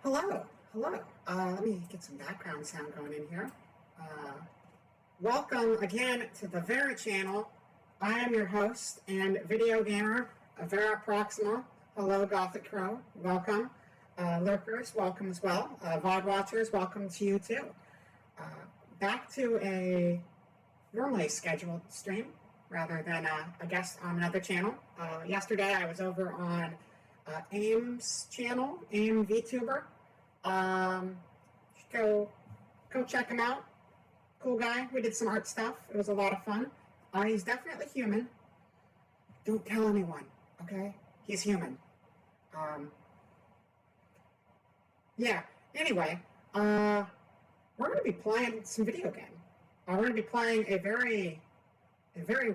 Hello, hello. Let me get some background sound going in here. Welcome again to the Vera channel. I am your host and video gamer, Vera Proxima. Hello, Gothic Crow. Welcome. Lurkers, welcome as well. VOD watchers, welcome to you too. Back to a normally scheduled stream rather than a guest on another channel. Yesterday I was over on AIM's channel, AIM VTuber. Go check him out. Cool guy. We did some art stuff. It was a lot of fun. He's definitely human. Don't tell anyone, okay? He's human. Yeah. Anyway, we're going to be playing some video game. We're going to be playing a very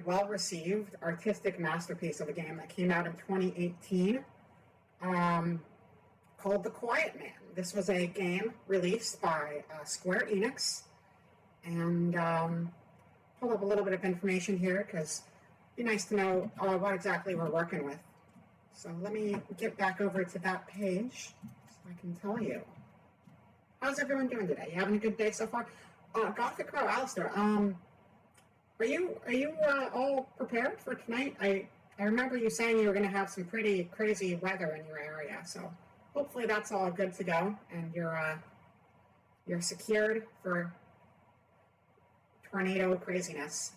well-received artistic masterpiece of a game that came out in 2018. Called The Quiet Man. This was a game released by Square Enix, and pull up a little bit of information here because it'd be nice to know what exactly we're working with. So let me get back over to that page so I can tell you. How's everyone doing today? You having a good day so far? Gothic Crow, Alistair, are you all prepared for tonight? I remember you saying you were going to have some pretty crazy weather in your area, so hopefully that's all good to go, and you're secured for tornado craziness.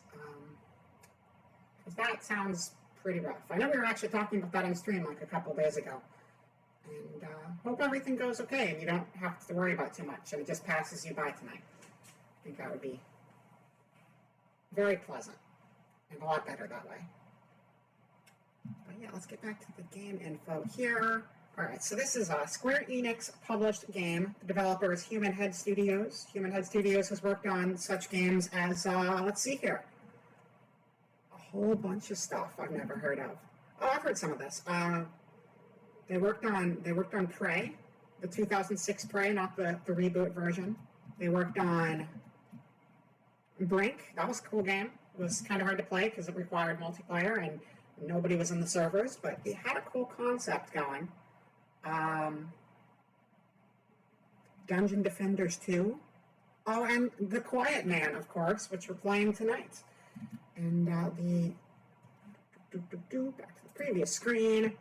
Because that sounds pretty rough. I know we were actually talking about that on stream like a couple days ago, and hope everything goes okay and you don't have to worry about too much and it just passes you by tonight. I think that would be very pleasant and a lot better that way. But yeah, let's get back to the game info here. Alright, so this is a Square Enix published game. The developer is Human Head Studios. Human Head Studios has worked on such games as, let's see here. A whole bunch of stuff I've never heard of. Oh, I've heard some of this. They worked on Prey, the 2006 Prey, not the reboot version. They worked on Brink. That was a cool game. It was kind of hard to play because it required multiplayer and nobody was in the servers, but it had a cool concept going. Dungeon Defenders 2. Oh, and The Quiet Man, of course, which we're playing tonight. And back to the previous screen,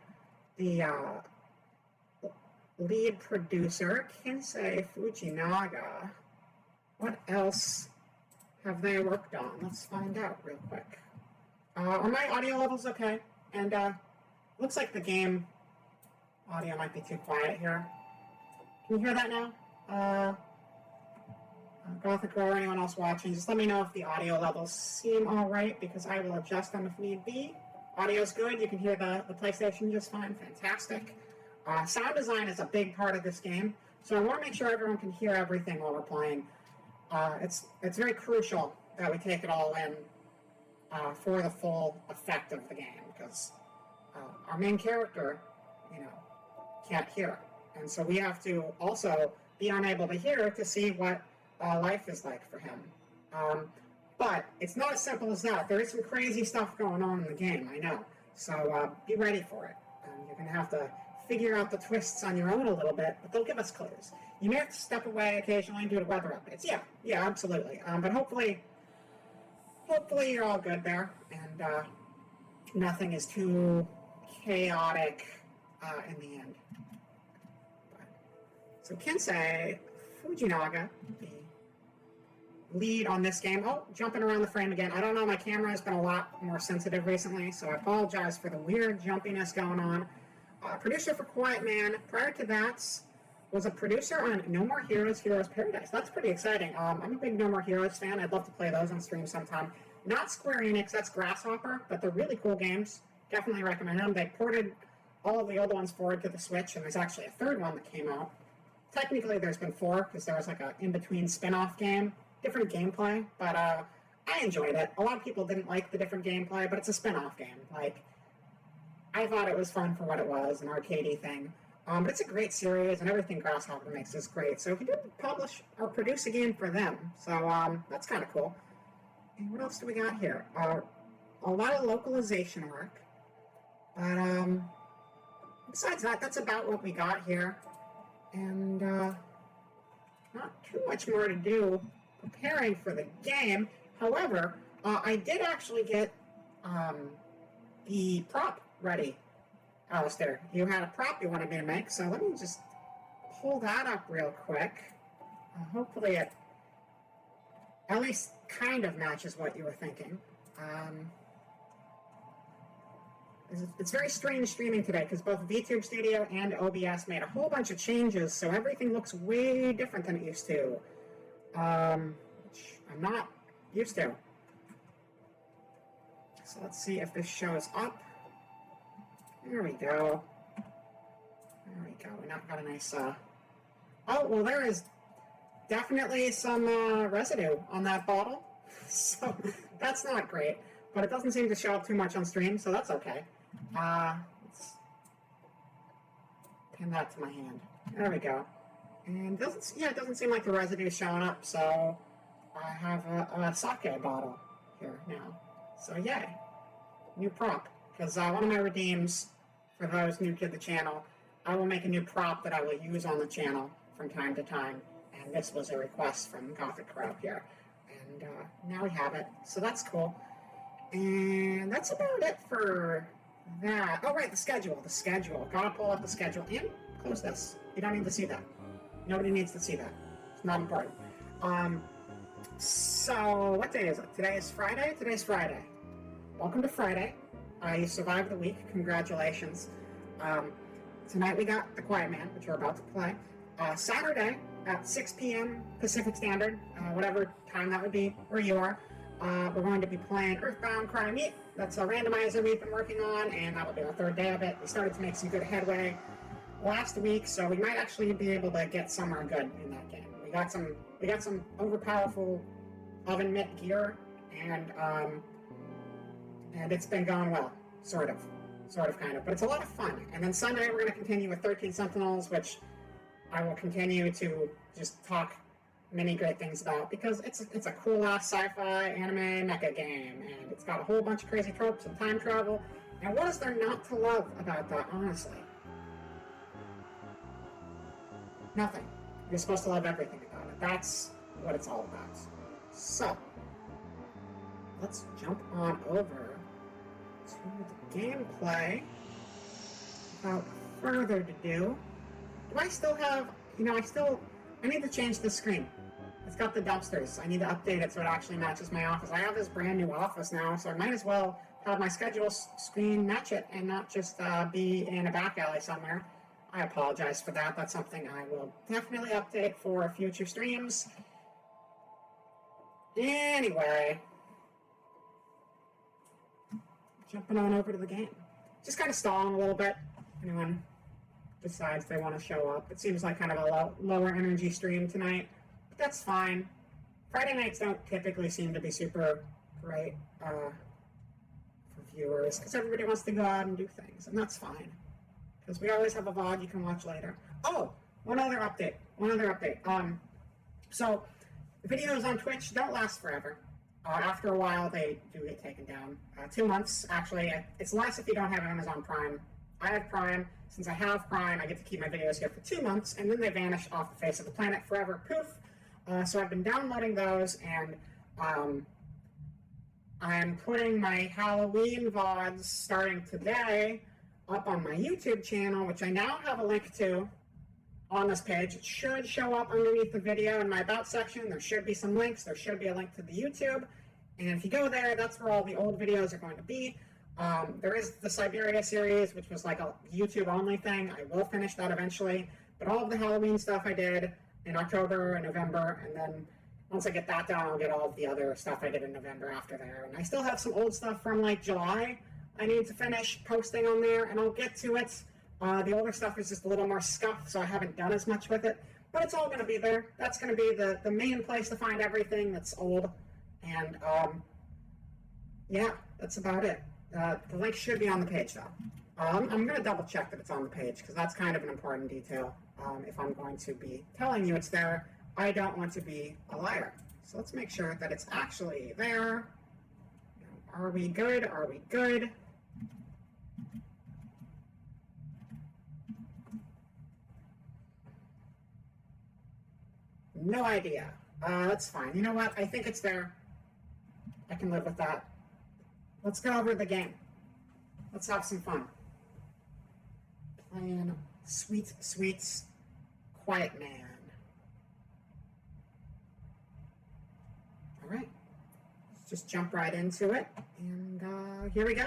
the lead producer, Kinsei Fujinaga. What else have they worked on? Let's find out real quick. Are my audio levels okay? And looks like the game audio might be too quiet here. Can you hear that now? Gothic or anyone else watching, just let me know if the audio levels seem all right, because I will adjust them if need be. Audio's good. You can hear the PlayStation just fine. Fantastic. Sound design is a big part of this game, so I want to make sure everyone can hear everything while we're playing. It's very crucial that we take it all in for the full effect of the game, because our main character, can't hear. And so we have to also be unable to hear to see what life is like for him. But it's not as simple as that. There is some crazy stuff going on in the game, I know. So be ready for it. You're going to have to figure out the twists on your own a little bit, but they'll give us clues. You may have to step away occasionally due to weather updates. Yeah, absolutely. But hopefully you're all good there, and nothing is too chaotic in the end. So Kinsei Fujinaga, the lead on this game. Oh, jumping around the frame again. I don't know, my camera has been a lot more sensitive recently, so I apologize for the weird jumpiness going on. Producer for Quiet Man. Prior to that, was a producer on No More Heroes, Heroes Paradise. That's pretty exciting. I'm a big No More Heroes fan. I'd love to play those on stream sometime. Not Square Enix, that's Grasshopper, but they're really cool games. Definitely recommend them. They ported all of the old ones forward to the Switch, and there's actually a third one that came out. Technically, there's been 4, because there was like a in-between spin-off game. Different gameplay, but I enjoyed it. A lot of people didn't like the different gameplay, but it's a spin-off game. Like, I thought it was fun for what it was, an arcadey thing. But it's a great series, and everything Grasshopper makes is great. So he did publish or produce a game for them. So that's kind of cool. And what else do we got here? A lot of localization work. But besides that, that's about what we got here. And not too much more to do preparing for the game. However, I did actually get the prop ready. Alistair, you had a prop you wanted me to make, so let me just pull that up real quick. Hopefully it at least kind of matches what you were thinking. It's very strange streaming today because both VTube Studio and OBS made a whole bunch of changes, so everything looks way different than it used to, which I'm not used to. So let's see if this shows up. There we go. There we go. We now got a nice... Oh, well, there is definitely some residue on that bottle. So that's not great. But it doesn't seem to show up too much on stream, so that's okay. Let's pin that to my hand. There we go. And it doesn't seem like the residue is showing up, so I have a sake bottle here now. So yay. New prop. Because one of my redeems, for those new to the channel, I will make a new prop that I will use on the channel from time to time. And this was a request from Gothic Crow here. And now we have it. So that's cool. And that's about it for that. Oh, right, the schedule. The schedule. Gotta pull up the schedule. And close this. You don't need to see that. Nobody needs to see that. It's not important. So, what day is it? Today is Friday? Today's Friday. Welcome to Friday. You survived the week. Congratulations. Tonight we got The Quiet Man, which we're about to play. Saturday at 6 p.m. Pacific Standard, whatever time that would be where you are. We're going to be playing Earthbound Crime Meet. That's a randomizer we've been working on, and that will be our third day of it. We started to make some good headway last week, so we might actually be able to get somewhere good in that game. We got some overpowerful oven mitt gear, and it's been going well, sort of, kind of. But it's a lot of fun. And then Sunday we're going to continue with 13 Sentinels, which I will continue to just talk many great things about, because it's a cool ass sci-fi anime mecha game, and it's got a whole bunch of crazy tropes and time travel. And what is there not to love about that, honestly? Nothing. You're supposed to love everything about it. That's what it's all about. So, let's jump on over to the gameplay. Without further ado, do I still have, I need to change the screen. It's got the dumpsters. I need to update it so it actually matches my office. I have this brand new office now, so I might as well have my schedule screen match it and not just be in a back alley somewhere. I apologize for that. That's something I will definitely update for future streams. Anyway, jumping on over to the game. Just kind of stalling a little bit. Anyone decides they want to show up. It seems like kind of a lower energy stream tonight, but that's fine. Friday nights don't typically seem to be super great for viewers, because everybody wants to go out and do things, and that's fine, because we always have a VOD you can watch later. Oh, one other update. So the videos on Twitch don't last forever. After a while, they do get taken down. 2 months, actually. It's less if you don't have Amazon Prime. I have Prime. Since I have Prime, I get to keep my videos here for 2 months, and then they vanish off the face of the planet forever. Poof. So I've been downloading those, and I'm putting my Halloween VODs starting today up on my YouTube channel, which I now have a link to on this page. It should show up underneath the video in my About section. There should be some links. There should be a link to the YouTube. And if you go there, that's where all the old videos are going to be. There is the Siberia series, which was like a YouTube-only thing. I will finish that eventually. But all of the Halloween stuff I did in October and November, and then once I get that done, I'll get all of the other stuff I did in November after there. And I still have some old stuff from like July I need to finish posting on there, and I'll get to it. The older stuff is just a little more scuffed, so I haven't done as much with it. But it's all going to be there. That's going to be the main place to find everything that's old. And, yeah, that's about it. The link should be on the page, though. I'm going to double check that it's on the page, because that's kind of an important detail. If I'm going to be telling you it's there, I don't want to be a liar. So let's make sure that it's actually there. Are we good? Are we good? No idea. That's fine. You know what? I think it's there. I can live with that. Let's go over the game. Let's have some fun. Playing Sweet Sweets Quiet Man. All right. Let's just jump right into it. And here we go.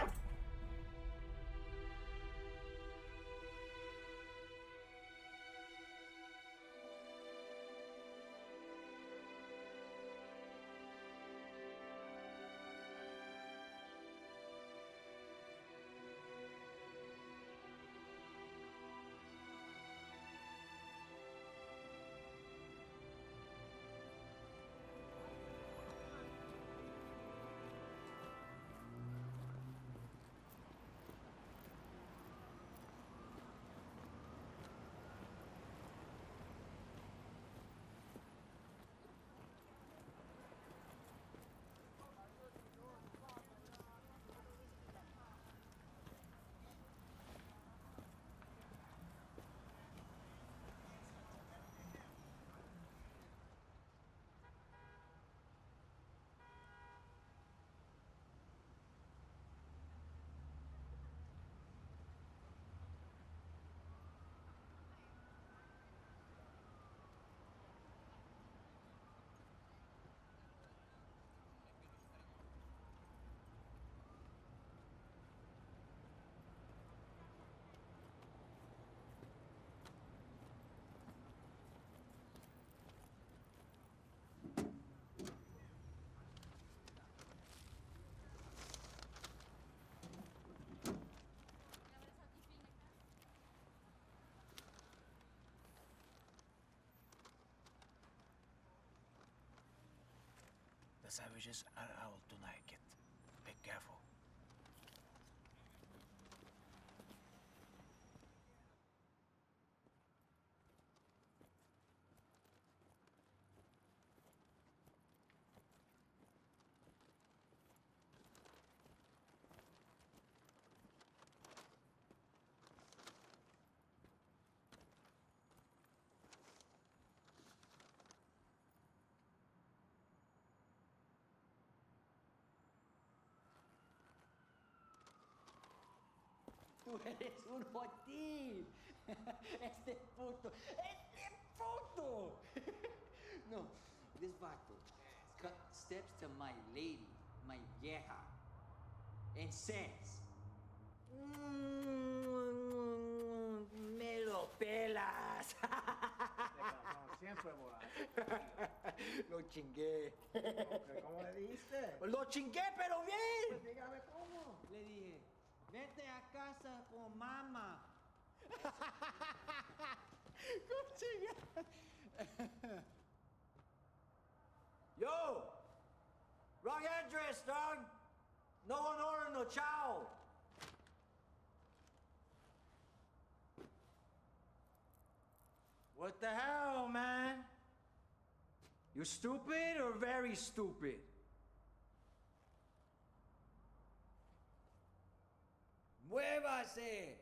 The savages are out tonight, kid. Be careful. Tú eres un jotín. Este puto. Este puto. No, this vato steps to my lady, my vieja, and says, me lo pelas. Siempre borracho. Lo chingué. ¿Cómo le dijiste? Lo chingué, pero bien. Pues dígame cómo. Le dije, vete a casa con mamá. ¿Cómo chinga? Yo! Wrong address, dog! No one ordered no chow! What the hell, man? You stupid or very stupid? ¡Muévase!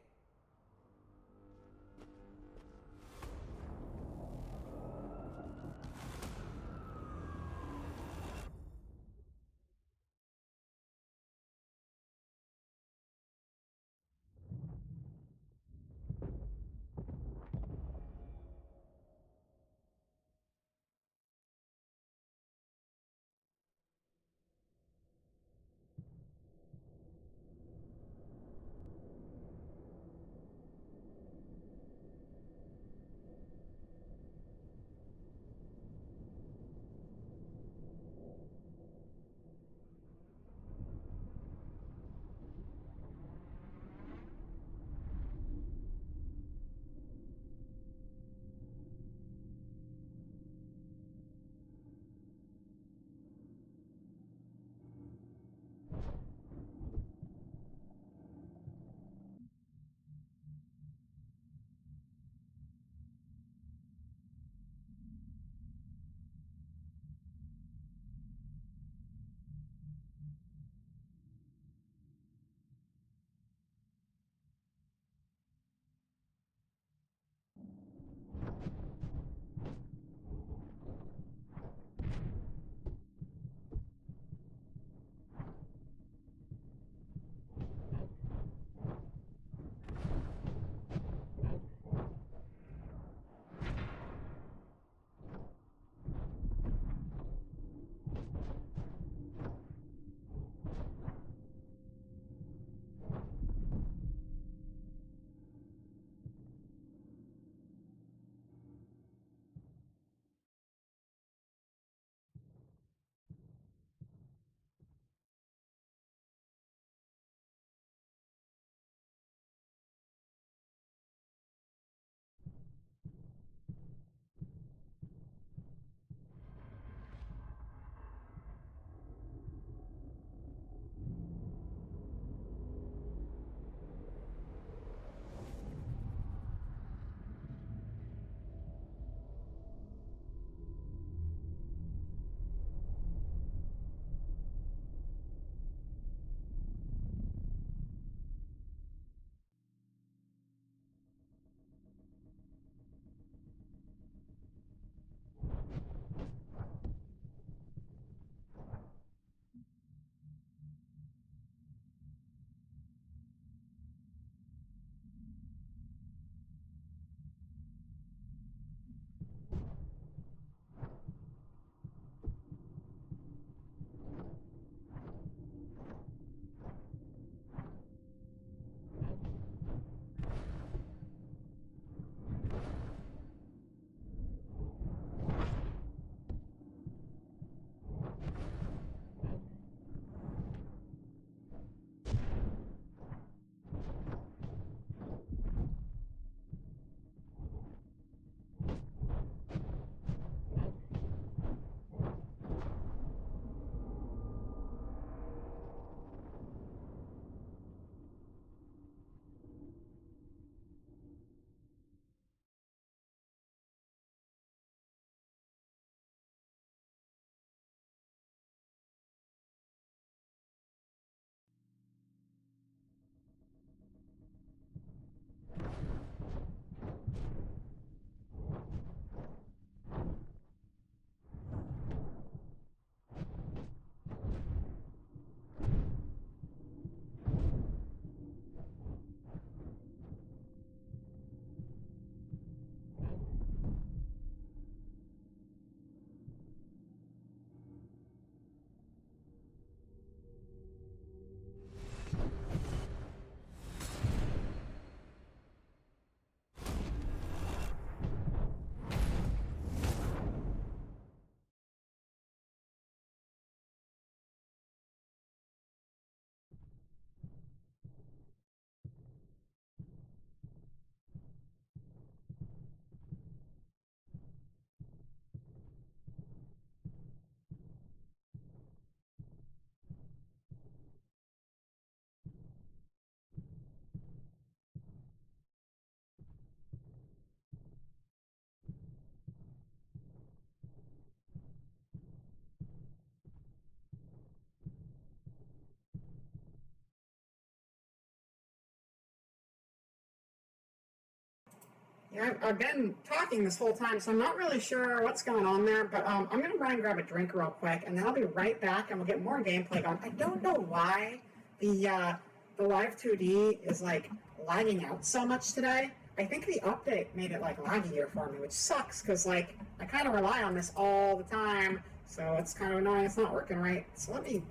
Yeah, I've been talking this whole time, so I'm not really sure what's going on there, but I'm going to run and grab a drink real quick, and then I'll be right back, and we'll get more gameplay going. I don't know why the Live 2D is, like, lagging out so much today. I think the update made it, like, laggier for me, which sucks, because, like, I kind of rely on this all the time, so it's kind of annoying it's not working right. So let me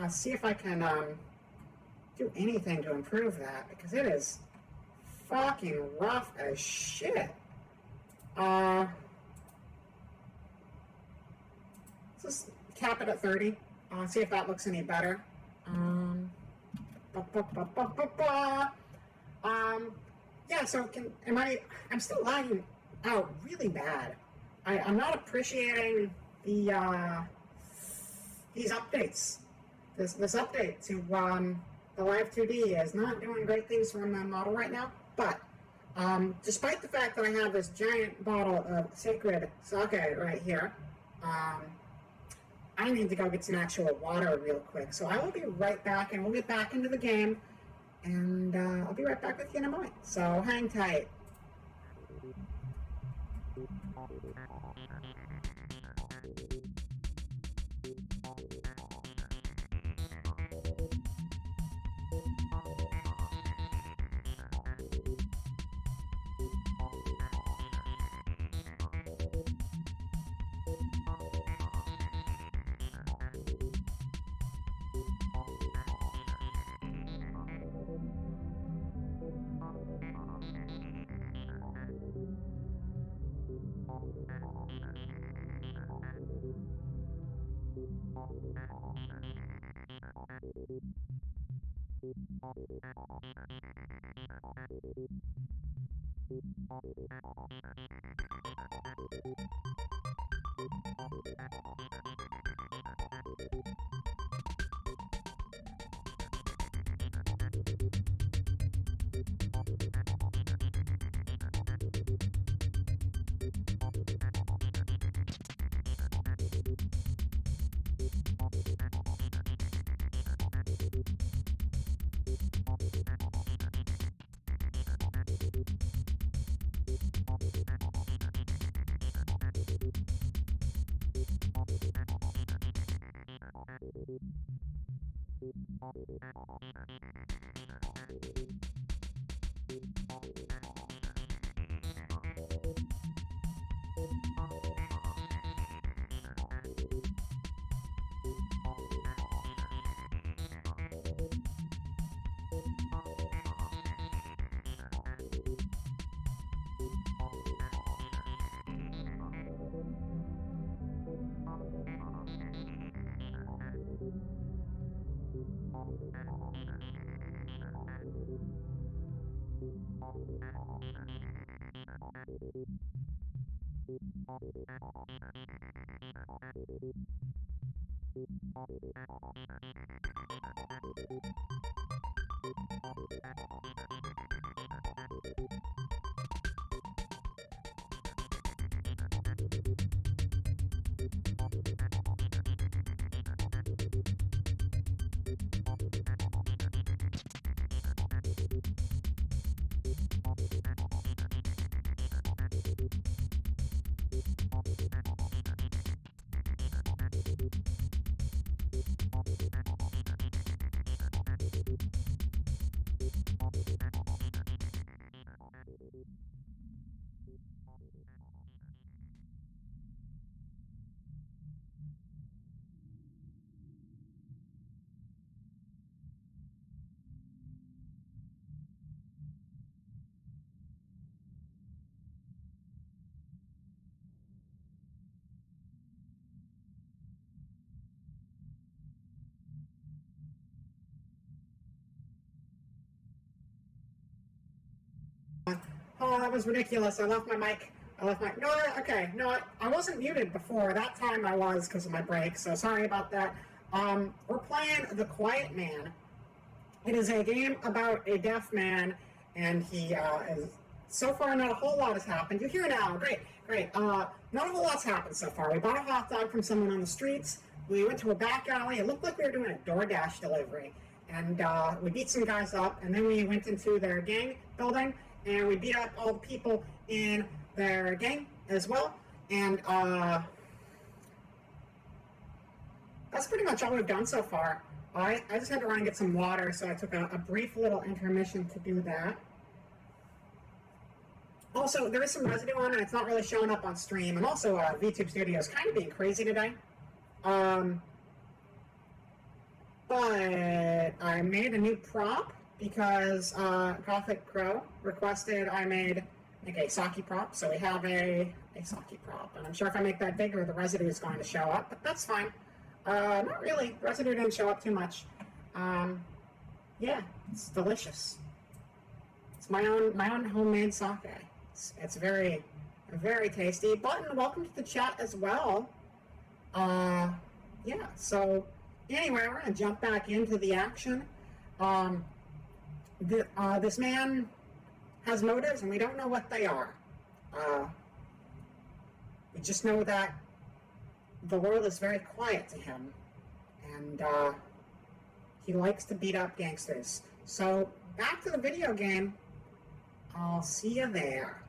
see if I can do anything to improve that, because it is fucking rough as shit. Let's just cap it at 30. See if that looks any better. Yeah, so I'm still lagging out really bad. I'm not appreciating these updates. This update to the Live 2D is not doing great things for my model right now. But despite the fact that I have this giant bottle of sacred sake right here, I need to go get some actual water real quick. So I will be right back, and we'll get back into the game, and I'll be right back with you in a moment. So hang tight. Oh, that was ridiculous. I left my mic. No, okay. No, I wasn't muted before. That time I was because of my break, so sorry about that. We're playing The Quiet Man. It is a game about a deaf man, and he is... So far, not a whole lot has happened. You're here now. Great, great. Not a whole lot's happened so far. We bought a hot dog from someone on the streets. We went to a back alley. It looked like we were doing a DoorDash delivery. And we beat some guys up, and then we went into their gang building, and we beat up all the people in their gang as well. And that's pretty much all we've done so far. I just had to run and get some water, so I took a brief little intermission to do that. Also, there is some residue on it. It's not really showing up on stream. And also, VTube Studio is kind of being crazy today. But I made a new prop because Gothic Crow requested I made like a Saki prop. So we have a Saki prop. And I'm sure if I make that bigger, the residue is going to show up. But that's fine. Not really. Residue didn't show up too much. Yeah, it's delicious. It's my own homemade sake. It's very, very tasty. Button, welcome to the chat as well. Yeah, so anyway, we're going to jump back into the action. This man has motives, and we don't know what they are. We just know that the world is very quiet to him, and he likes to beat up gangsters. So, back to the video game. I'll see you there.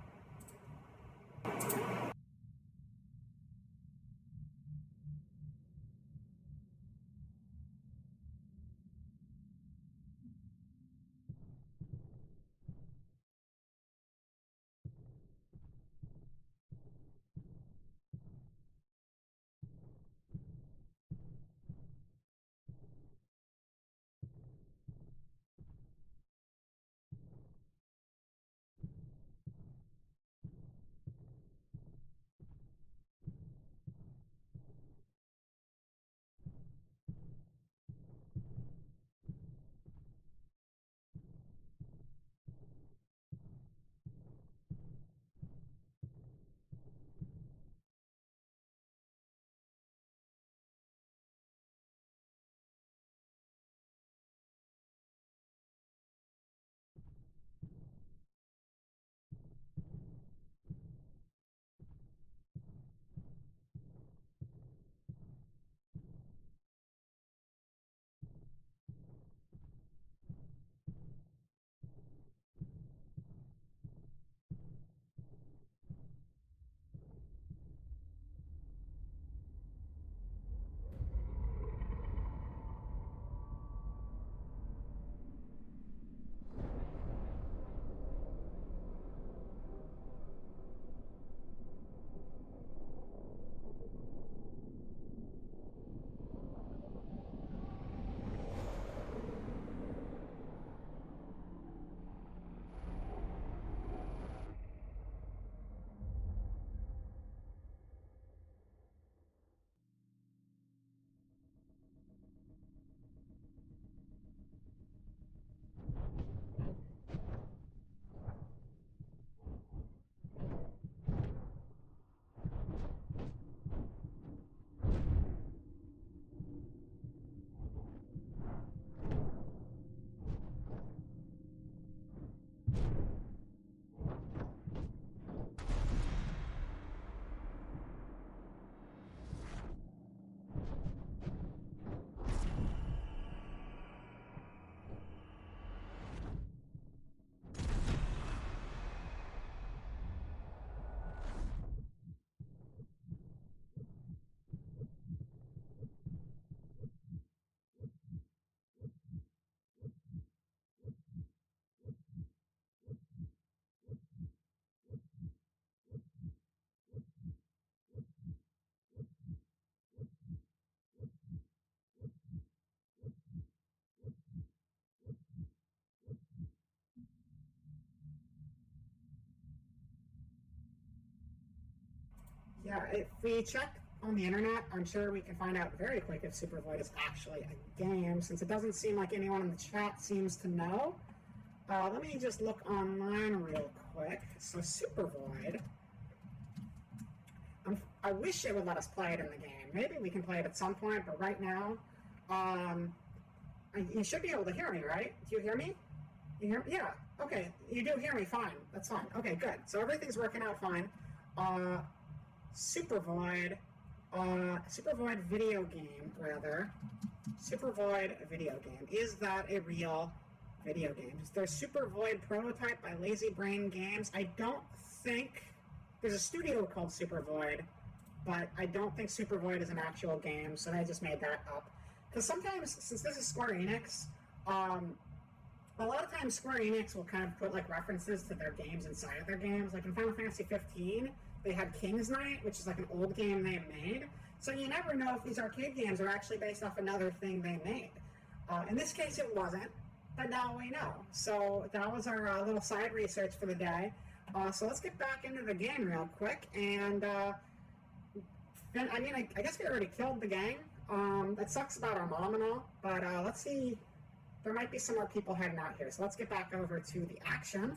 Yeah, if we check on the internet, I'm sure we can find out very quick if Super Void is actually a game, since it doesn't seem like anyone in the chat seems to know. Let me just look online real quick. So Super Void, I wish it would let us play it in the game. Maybe we can play it at some point, but right now, you should be able to hear me, right? Do you hear me? You hear me? Yeah. Okay. You do hear me. Fine. That's fine. Okay, good. So everything's working out fine. Super Void video game, rather. Super Void video game. Is that a real video games. There's Super Void Prototype by Lazy Brain Games. I don't think there's a studio called Super Void, but I don't think Super Void is an actual game, so I just made that up. Because sometimes, since this is Square Enix, a lot of times Square Enix will kind of put like references to their games inside of their games. Like in Final Fantasy 15, they had King's Knight, which is like an old game they made. So you never know if these arcade games are actually based off another thing they made. In this case, it wasn't, but now we know. So that was our little side research for the day. So let's get back into the game real quick. And I guess we already killed the gang. That sucks about our mom and all, but let's see. There might be some more people heading out here. So let's get back over to the action.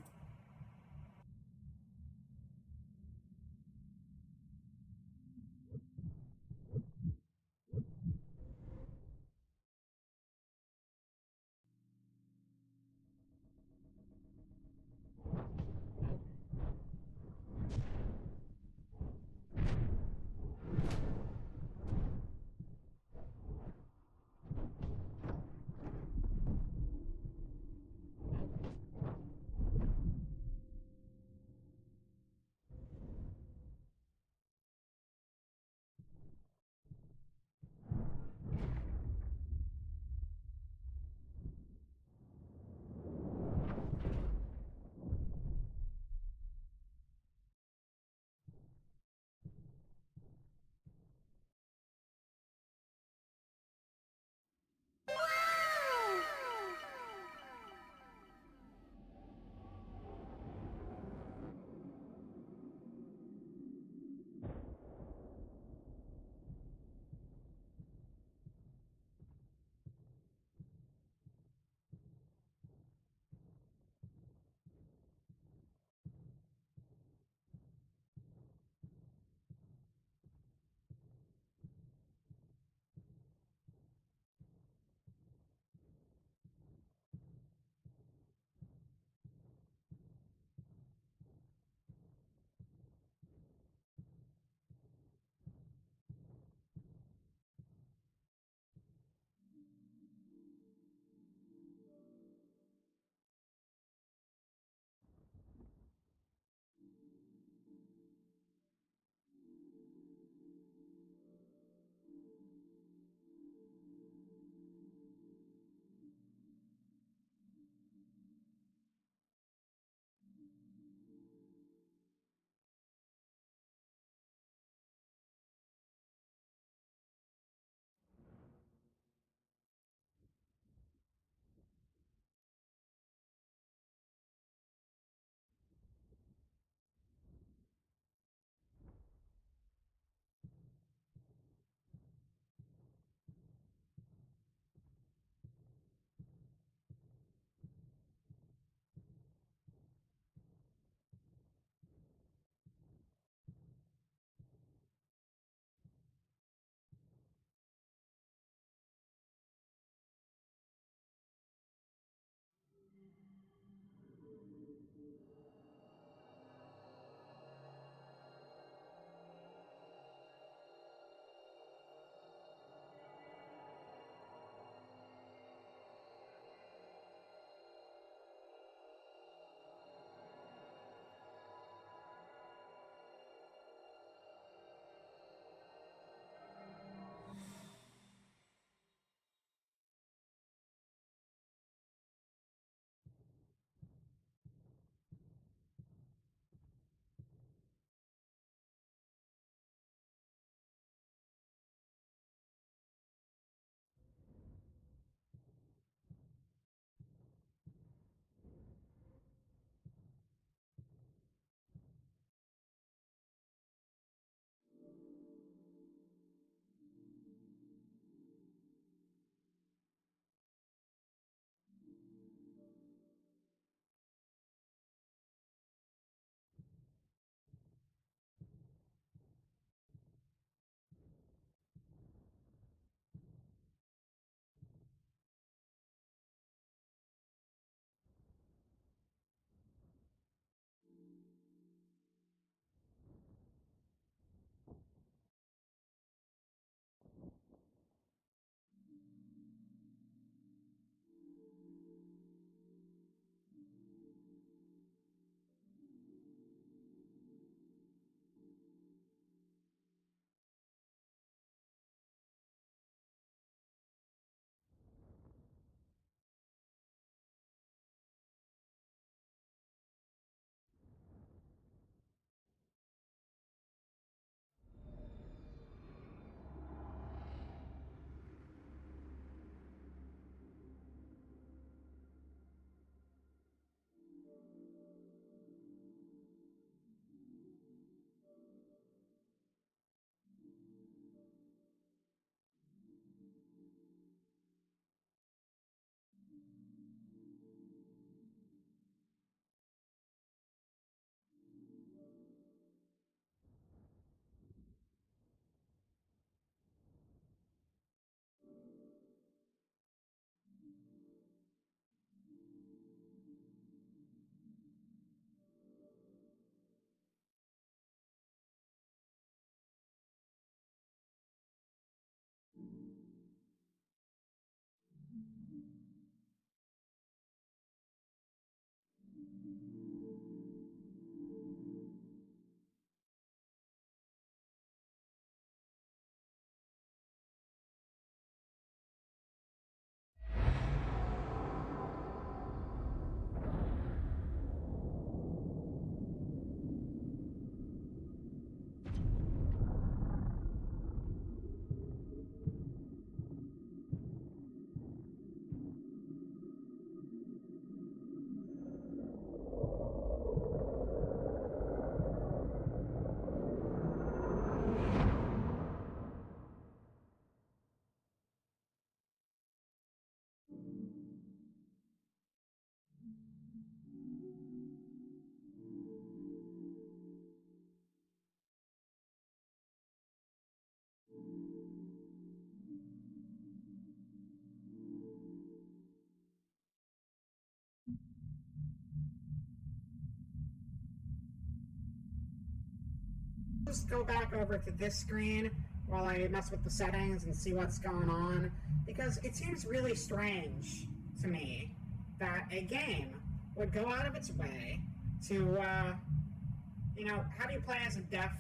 just go back over to this screen while I mess with the settings and see what's going on, because it seems really strange to me that a game would go out of its way to, have you play as a deaf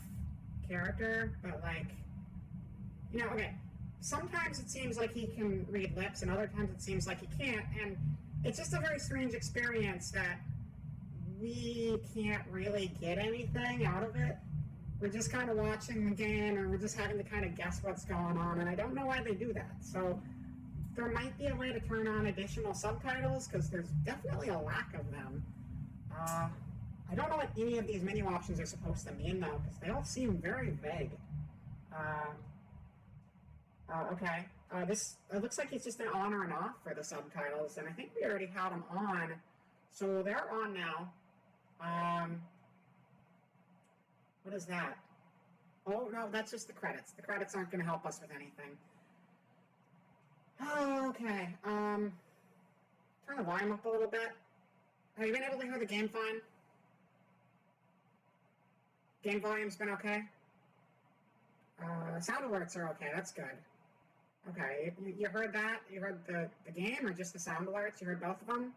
character, but okay, sometimes it seems like he can read lips, and other times it seems like he can't, and it's just a very strange experience that we can't really get anything out of it. We're just kind of watching the game, and we're just having to kind of guess what's going on, and I don't know why they do that. So there might be a way to turn on additional subtitles, because there's definitely a lack of them. I don't know what any of these menu options are supposed to mean, though, because they all seem very vague. Okay. It looks like it's just an on or an off for the subtitles, and I think we already had them on, so they're on now. What is that? Oh, no, that's just the credits. The credits aren't going to help us with anything. Oh, okay. Turn the volume up a little bit. Have you been able to hear the game fine? Game volume's been okay? Sound alerts are okay. That's good. Okay, you heard that? You heard the game or just the sound alerts? You heard both of them?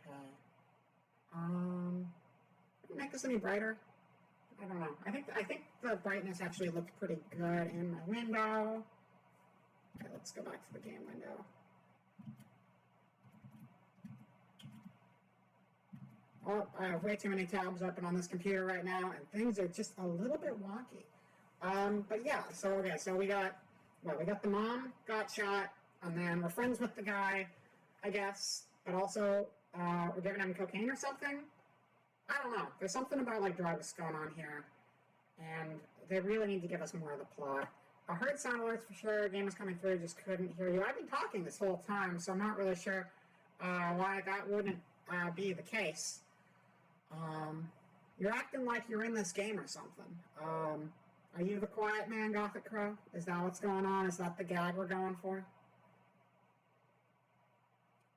Okay. Make this any brighter? I don't know. I think the brightness actually looked pretty good in my window. Okay, let's go back to the game window. Oh, I have way too many tabs open on this computer right now, and things are just a little bit wonky. But yeah, so we got the mom got shot, and then we're friends with the guy, I guess, but also we're giving him cocaine or something. I don't know. There's something about drugs going on here, and they really need to give us more of the plot. I heard sound alerts for sure. Game was coming through, just couldn't hear you. I've been talking this whole time, so I'm not really sure why that wouldn't be the case. You're acting like you're in this game or something. Are you the quiet man, Gothic Crow? Is that what's going on? Is that the gag we're going for?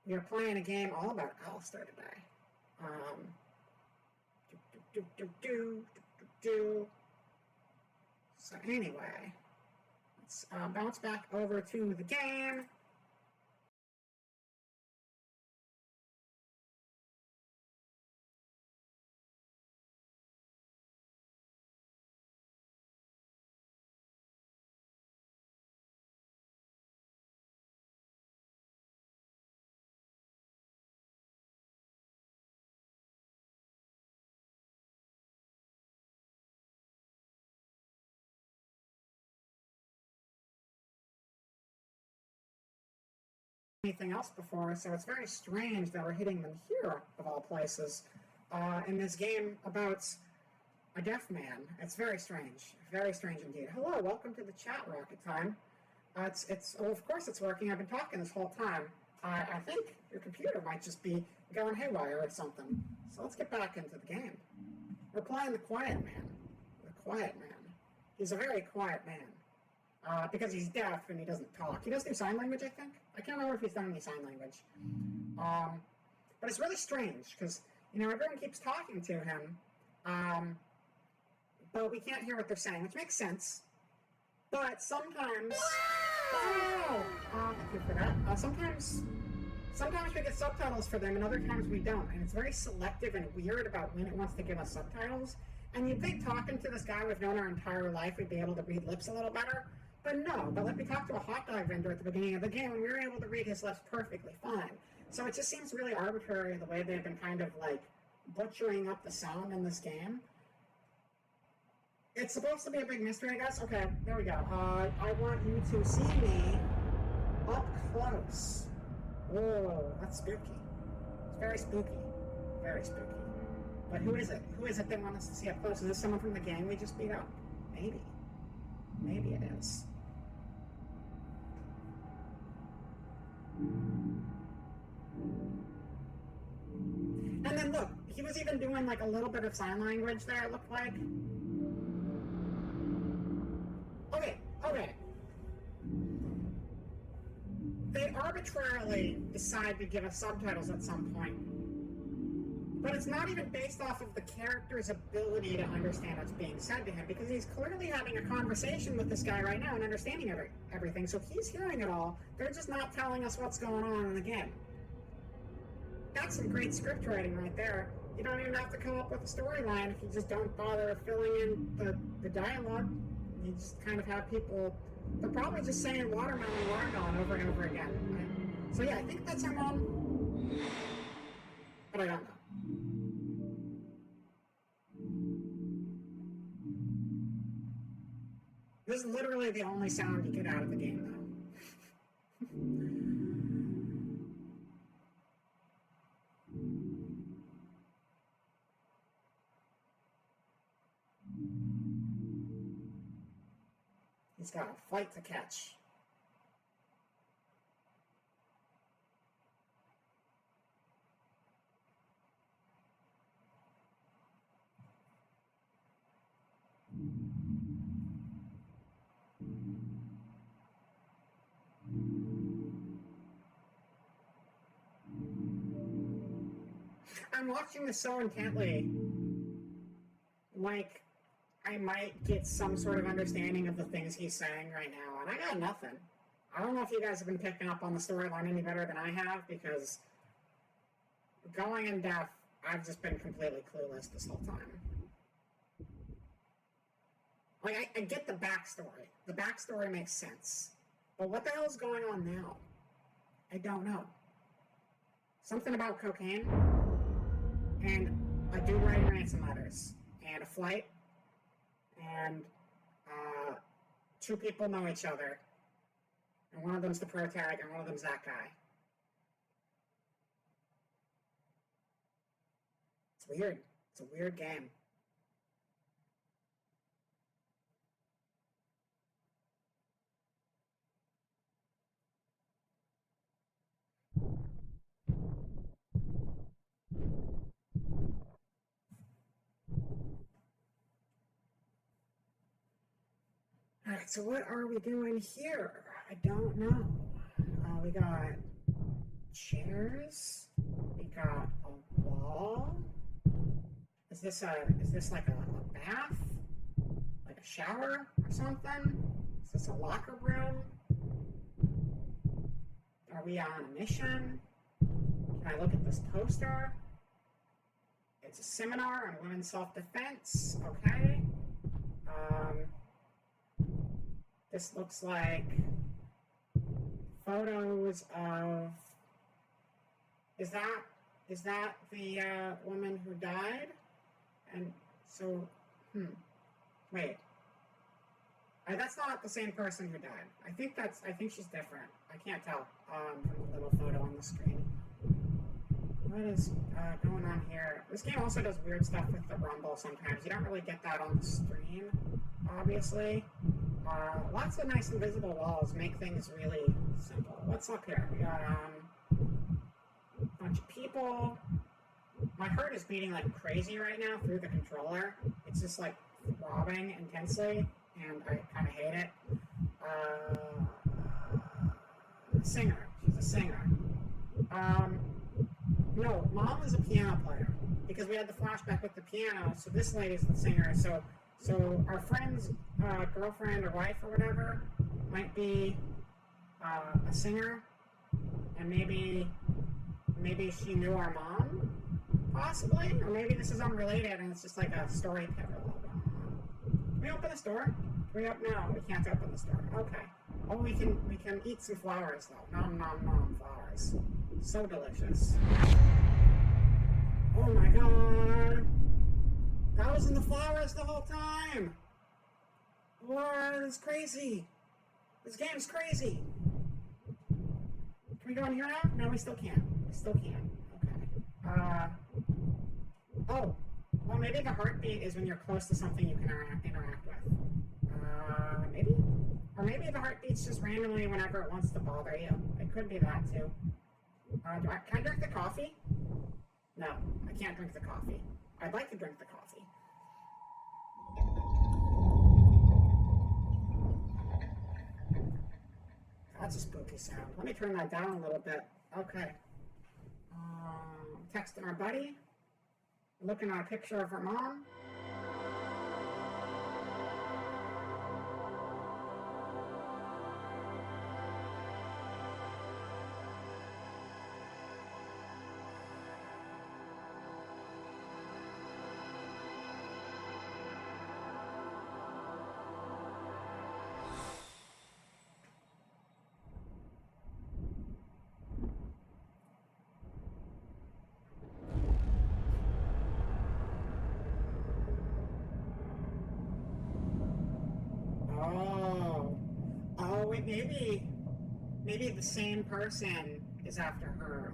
We are playing a game all about Alistair today. So anyway, let's bounce back over to the game. Anything else before, so it's very strange that we're hitting them here, of all places, in this game about a deaf man. It's very strange indeed. Hello, welcome to the chat, Rocket Time. Of course it's working. I've been talking this whole time. I think your computer might just be going haywire or something. So let's get back into the game. We're playing the Quiet Man. The Quiet Man. He's a very quiet man. Because he's deaf and he doesn't talk. He does do sign language, I think. I can't remember if he's done any sign language. But it's really strange, because, everyone keeps talking to him, but we can't hear what they're saying, which makes sense. But sometimes... Oh! Thank you for that. Sometimes we get subtitles for them, and other times we don't. And it's very selective and weird about when it wants to give us subtitles. And you'd think talking to this guy we've known our entire life, we'd be able to read lips a little better. But no, we talked to a hot dog vendor at the beginning of the game, and we were able to read his lips perfectly fine. So it just seems really arbitrary the way they've been kind of butchering up the sound in this game. It's supposed to be a big mystery, I guess. Okay, there we go. I want you to see me up close. Whoa, that's spooky. It's very spooky. Very spooky. But who is it? Who is it they want us to see up close? Is this someone from the gang we just beat up? Maybe. Maybe it is. And then look, he was even doing a little bit of sign language there, it looked like. Okay. They arbitrarily decide to give us subtitles at some point. But it's not even based off of the character's ability to understand what's being said to him, because he's clearly having a conversation with this guy right now and understanding everything, so he's hearing it all. They're just not telling us what's going on in the game. That's some great script writing right there. You don't even have to come up with a storyline if you just don't bother filling in the dialogue. You just kind of have people, they're probably just saying watermelon, watermelon over and over again. Right? So yeah, I think that's her mom, but I don't know. This is literally the only sound you get out of the game, though. He's got a flight to catch. I'm watching this so intently, like I might get some sort of understanding of the things he's saying right now, and I got nothing. I don't know if you guys have been picking up on the storyline any better than I have, because going in depth, I've just been completely clueless this whole time. Like, I get the backstory. The backstory makes sense. But what the hell is going on now? I don't know. Something about cocaine, and a dude writing ransom letters, and a flight, and two people know each other, and one of them's the pro tag, and one of them's that guy. It's weird. It's a weird game. Alright, so what are we doing here? I don't know. We got chairs. We got a wall. Is this like a bath? Like a shower or something? Is this a locker room? Are we on a mission? Can I look at this poster? It's a seminar on women's self-defense. Okay. This looks like photos of. Is that the woman who died? And so, wait. That's not the same person who died. I think she's different. I can't tell from the little photo on the screen. What is going on here? This game also does weird stuff with the rumble sometimes. You don't really get that on the stream, obviously. Lots of nice invisible walls make things really simple. What's up here? We got a bunch of people. My heart is beating like crazy right now through the controller. It's just like throbbing intensely, and I kind of hate it. Singer. She's a singer. No, Mom is a piano player, because we had the flashback with the piano, so this lady's the singer. So our friend's girlfriend or wife or whatever might be a singer, and maybe she knew our mom, possibly, or maybe this is unrelated and it's just like a story parallel. Can we open this door? No, we can't open this door. Okay. Oh, we can eat some flowers though. Nom nom nom, flowers. So delicious. Oh my god. I was in the flowers the whole time. What? It's crazy. This game's crazy. Can we go in here now? No, we still can't. Okay. Oh. Well, maybe the heartbeat is when you're close to something you can interact with. Maybe? Or maybe the heartbeat's just randomly whenever it wants to bother you. It could be that, too. Can I drink the coffee? No, I can't drink the coffee. I'd like to drink the coffee. That's a spooky sound. Let me turn that down a little bit. Okay. Texting our buddy. looking at a picture of her mom. Oh. Oh, wait, maybe the same person is after her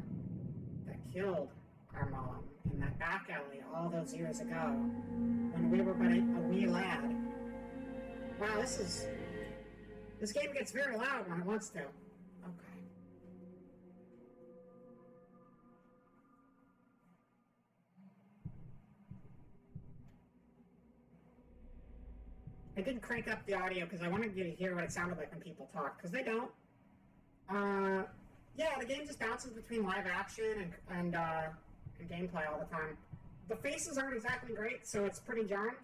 that killed our mom in that back alley all those years ago when we were but a wee lad. Wow, this game gets very loud when it wants to. Okay. I did crank up the audio because I wanted you to hear what it sounded like when people talk, because they don't. Yeah, the game just bounces between live action and gameplay all the time. The faces aren't exactly great, so it's pretty jarring.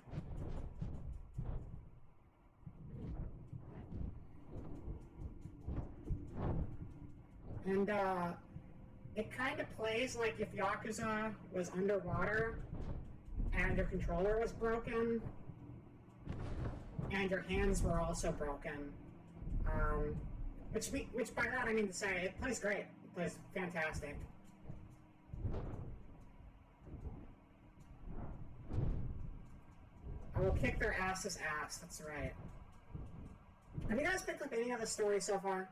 And it kind of plays like if Yakuza was underwater and your controller was broken and your hands were also broken. Which by that I mean to say it plays great. It plays fantastic. I will kick their ass's ass, that's right. Have you guys picked up any of the story so far?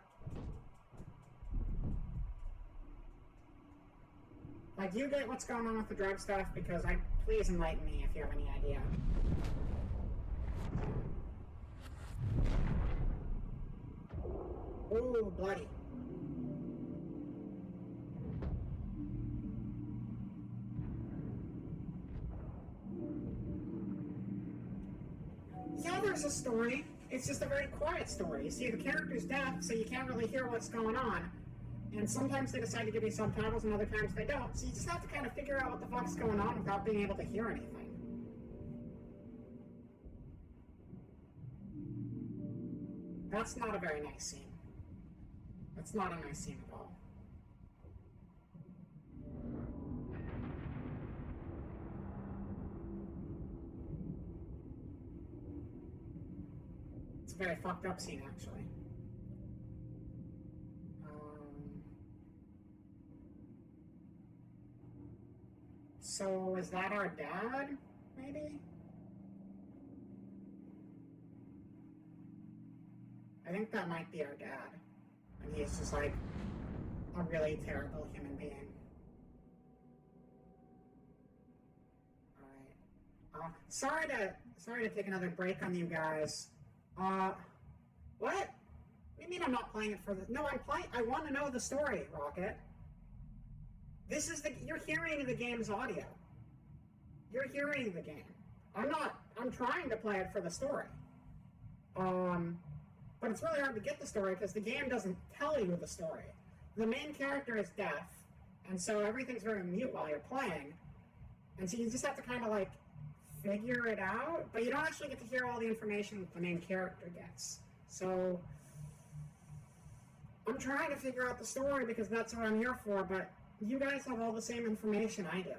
Like, you get what's going on with the drug stuff? Because please enlighten me if you have any idea. Ooh, bloody. Yeah, there's a story. It's just a very quiet story. You see, the character's deaf, so you can't really hear what's going on. And sometimes they decide to give you subtitles, and other times they don't. So you just have to kind of figure out what the fuck's going on without being able to hear anything. That's not a very nice scene. That's not a nice scene at all. It's a very fucked up scene, actually. So is that our dad, maybe? I think that might be our dad. And he's just like a really terrible human being. Alright. Sorry to take another break on you guys. What? What do you mean I'm not playing it for the... No, I want to know the story, Rocket. You're hearing the game's audio. You're hearing the game. I'm trying to play it for the story. But it's really hard to get the story because the game doesn't tell you the story. The main character is deaf, and so everything's very mute while you're playing. And so you just have to kind of like figure it out, but you don't actually get to hear all the information that the main character gets. So I'm trying to figure out the story because that's what I'm here for, but you guys have all the same information I do.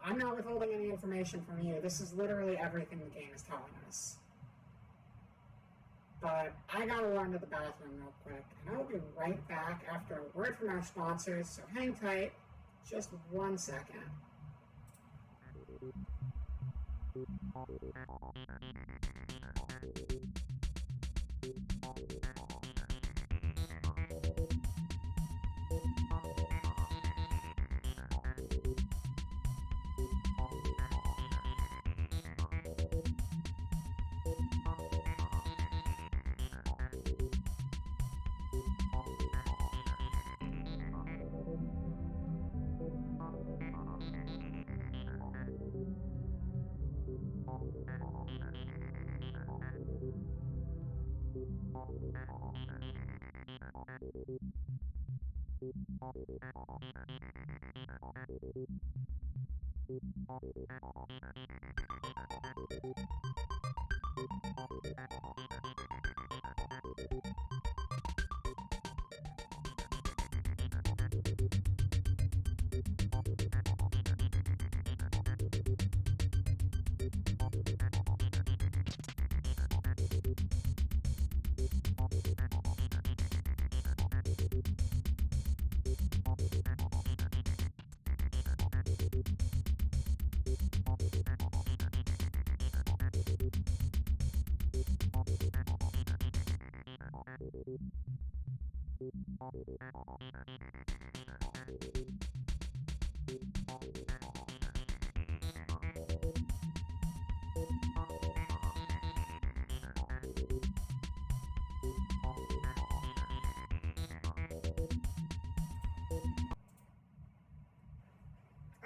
I'm not withholding any information from you. This is literally everything the game is telling us. But I gotta run to the bathroom real quick, and I'll be right back after a word from our sponsors, so hang tight, just 1 second.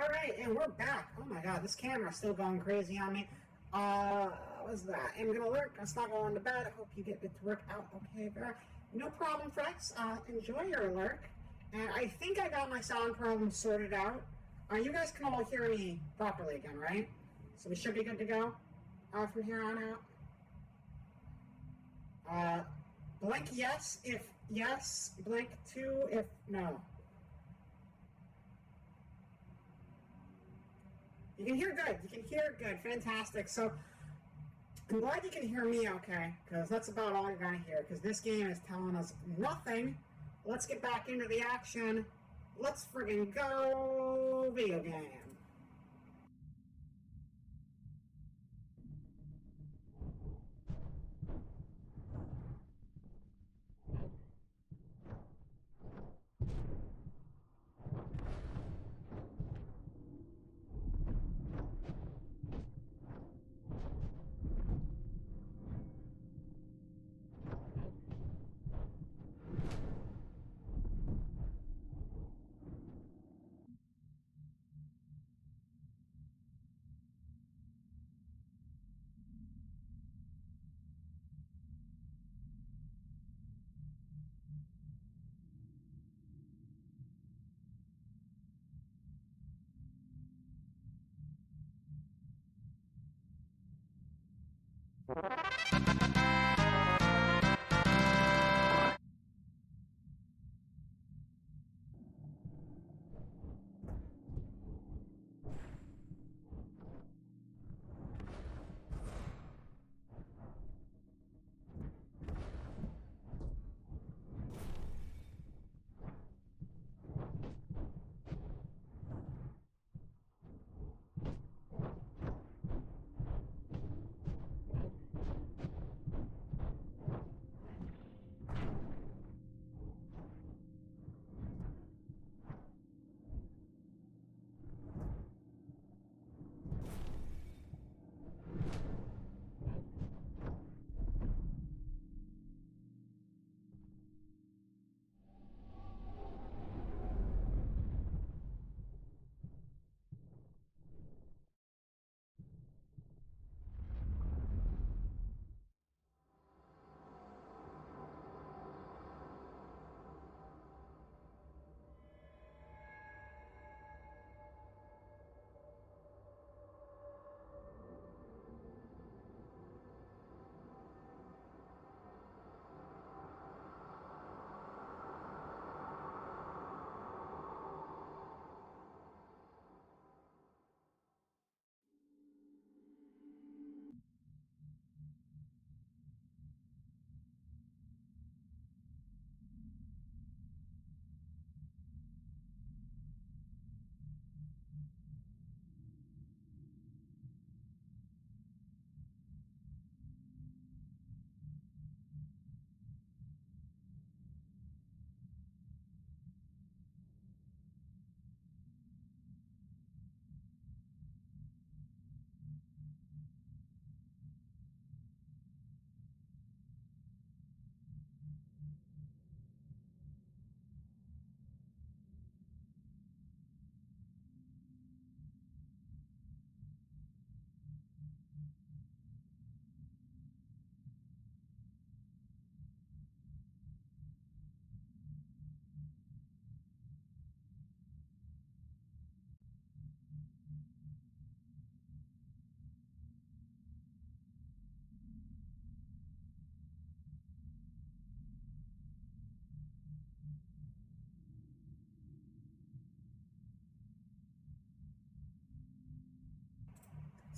All right, and we're back. Oh my god, this camera's still going crazy on me. What's that? I'm gonna lurk. I'm not going to bed. I hope you get to work out okay, Vera. No problem, Frex. Enjoy your lurk. And I think I got my sound problem sorted out. You guys can all hear me properly again, right? So we should be good to go from here on out. Blink yes if yes. Blink 2 if no. You can hear good. You can hear good. Fantastic. So I'm glad you can hear me okay, because that's about all you're going to hear, because this game is telling us nothing. Let's get back into the action. Let's friggin' go video game.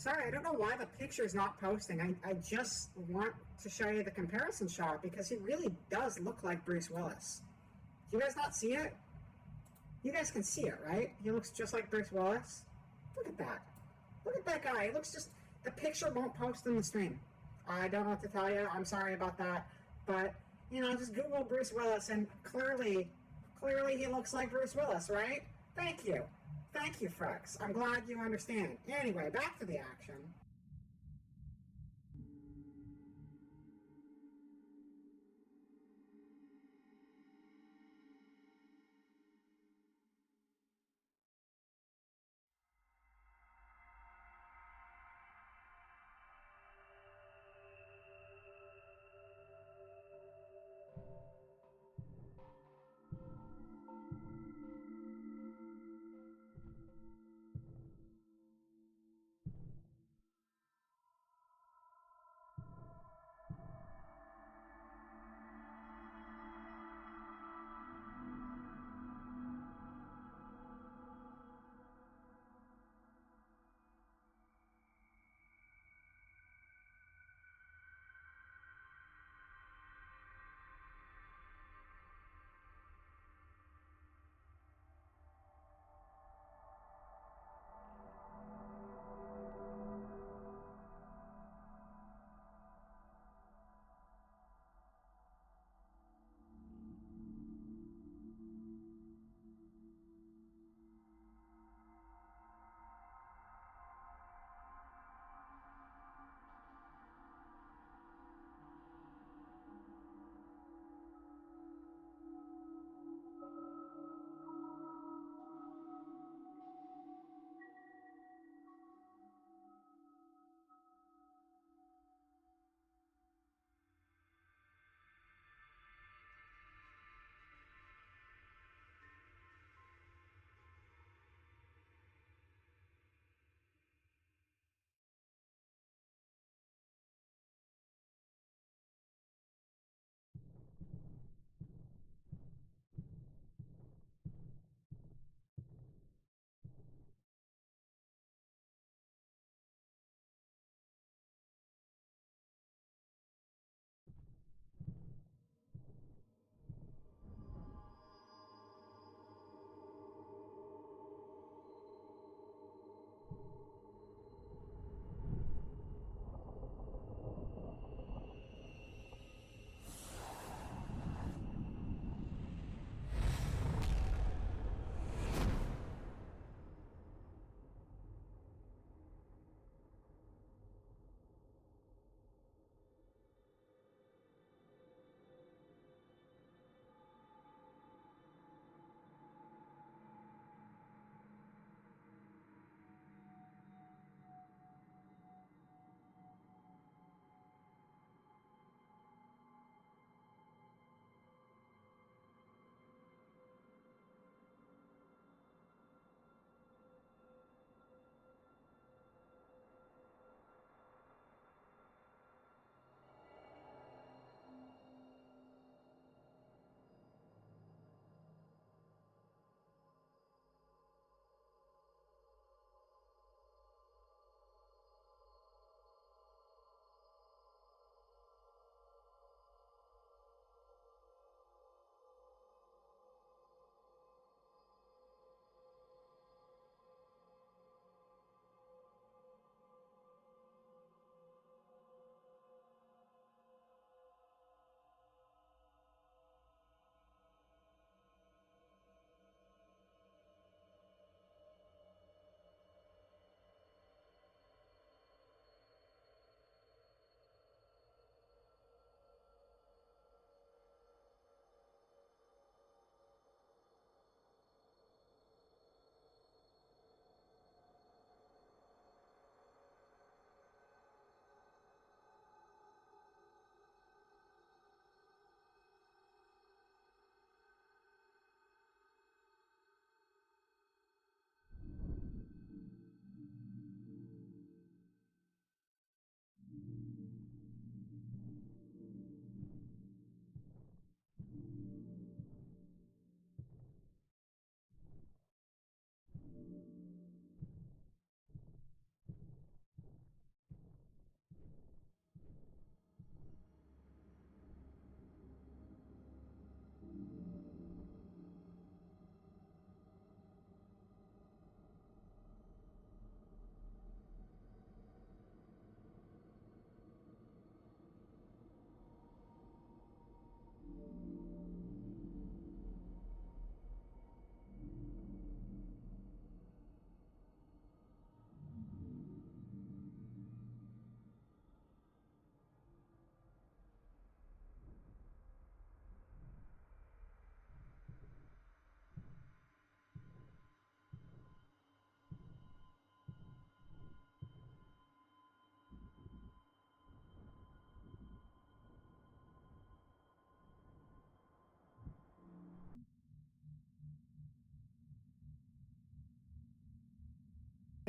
Sorry, I don't know why the picture's not posting. I just want to show you the comparison shot because he really does look like Bruce Willis. Do you guys not see it? You guys can see it, right? He looks just like Bruce Willis. Look at that. Look at that guy. It looks just... The picture won't post in the stream. I don't know what to tell you. I'm sorry about that. But, you know, just Google Bruce Willis and clearly he looks like Bruce Willis, right? Thank you. Thank you, Frex. I'm glad you understand. Anyway, back to the action.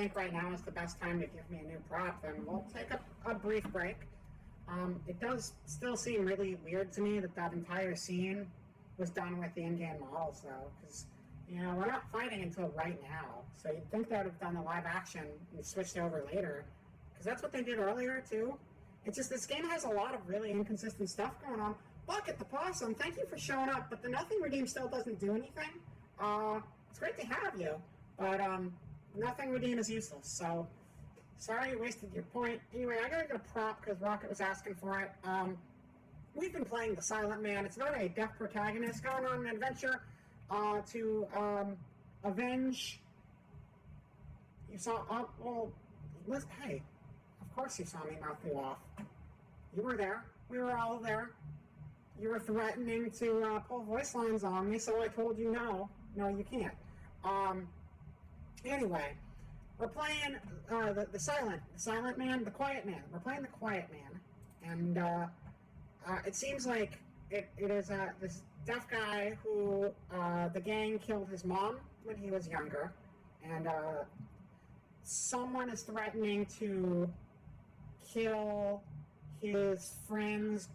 think right now is the best time to give me a new prop, then we'll take a brief break. It does still seem really weird to me that that entire scene was done with the in-game models, though, because, you know, we're not fighting until right now. So you'd think they would have done the live action and switched over later, because that's what they did earlier, too. It's just this game has a lot of really inconsistent stuff going on. Bucket the Possum, thank you for showing up, but the Nothing Redeem still doesn't do anything. It's great to have you, but Nothing Redeem is useless, so sorry you wasted your point. Anyway, I gotta get a prop because Rocket was asking for it. We've been playing The Silent Man. It's about a deaf protagonist going on an adventure to avenge... You saw... well, listen, hey, of course you saw me mouth you off. You were there. We were all there. You were threatening to pull voice lines on me, so I told you no. No, you can't. Anyway, we're playing the Silent Man, the Quiet Man. We're playing the Quiet Man, and it seems like it is this deaf guy who the gang killed his mom when he was younger, and someone is threatening to kill his friend's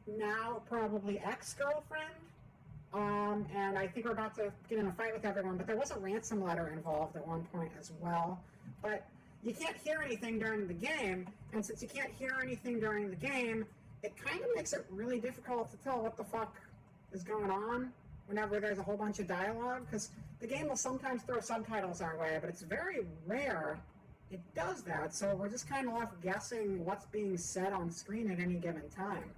now probably ex-girlfriend. And I think we're about to get in a fight with everyone, but there was a ransom letter involved at one point as well. But you can't hear anything during the game, and since you can't hear anything during the game, it kind of makes it really difficult to tell what the fuck is going on whenever there's a whole bunch of dialogue, because the game will sometimes throw subtitles our way, but it's very rare it does that, so we're just kind of left guessing what's being said on screen at any given time.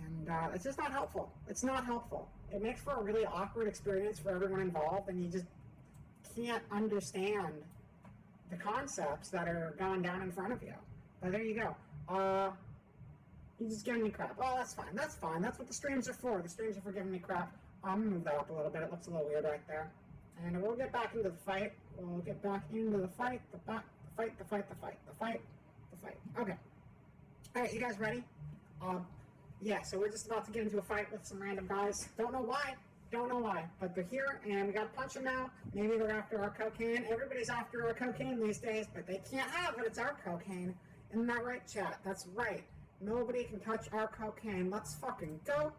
And it's just not helpful. It's not helpful. It makes for a really awkward experience for everyone involved, and you just can't understand the concepts that are going down in front of you. But there you go. You just giving me crap. Oh, that's fine. That's fine. That's what the streams are for. The streams are for giving me crap. I'm going to move that up a little bit. It looks a little weird right there. And we'll get back into the fight. We'll get back into the fight. The fight. Okay. All right, you guys ready? Yeah, so we're just about to get into a fight with some random guys. Don't know why, but they're here, and we gotta punch them now. Maybe they're after our cocaine. Everybody's after our cocaine these days, but they can't have it. It's our cocaine. Isn't that right, chat? That's right. Nobody can touch our cocaine. Let's fucking go.